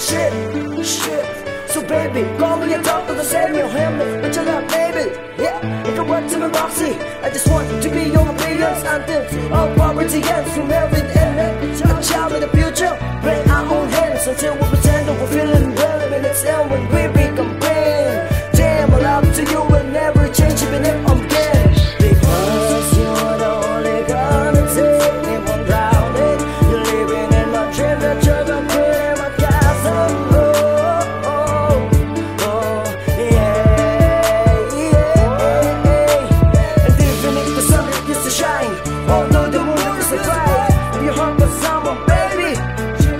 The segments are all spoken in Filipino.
shit. So baby, call me and talk to the same your hamlet, but you're not baby. Yeah, if you want to be Roxy, I just want to be your appearance until all poverty ends. From every end, a child in the future, bring our own hands until we pretend that we're feeling well. And it's ill when we become pain. Damn, I love to you and never change even if I'm dead. Because you're the only girl that take me from drowning. You're living in my dream that you're gonna put in my castle. Although the moon is bright, your heart was someone, baby.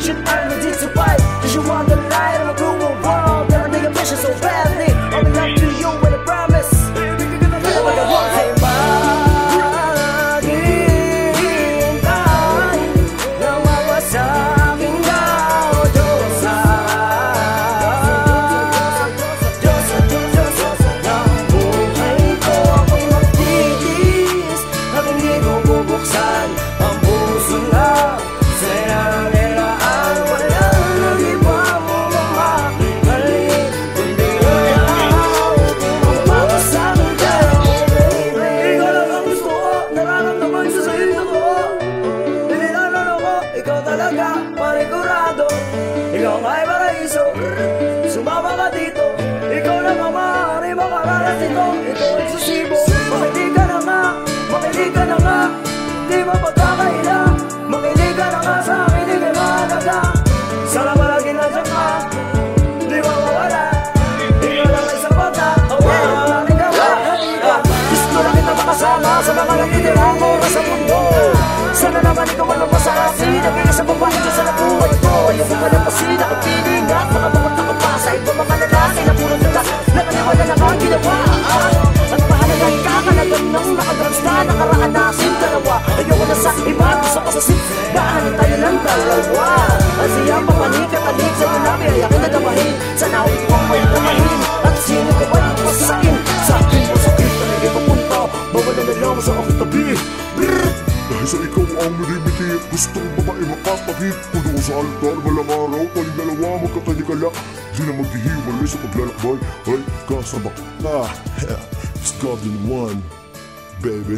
Should I ready to fight? Cause you want the light of a cruel world. Never make a mission so badly. Only love to you with a promise. What I want, hey, panigurado, ikaw ay paraiso. Sumama ka dito, ikaw lang ang maaari makaranas dito. Ito ay susibo, makinig ka na nga, makinig ka na nga. Di ba pagkakaila, makinig ka na nga sa akin, di ka mahalaga. Sana palagi nandiyan ka, di ba mawala. Ikaw lang ay sapata, maaaring ka ba? Gusto lang kita makasama sa mga nagtitirang oras sa mundo. Sana naman ikaw ang napasasi, naging sa babae ko sa nabuhay ko. Ayaw mo malapasin, nakapiling at mga bumunta ko pa sa iba mga lalaki na puro tulas na kaniwala na kang ginawa. At mahalaga ikakalagan ng nakadrugs na nakaraan nasin dalawa. Ayoko na sa iba, gusto ko sa simbahan tayo ng dalawa. At siya papanig at alig sa manabi, ayakin na damahin. Sana ako ikong may damahin at sino ka ba yung pasakin? Sa akin mo sakit na naging papunta, mawala na lang sa aking tabi. Dahil sa ikaw ang nalimiti, gustong babae makatapit. Puno sa altar, malang araw, taling dalawa magkakanyakala. Di na maghihiwalay sa paglalakbay, ay kasabak na. It's God in one, baby.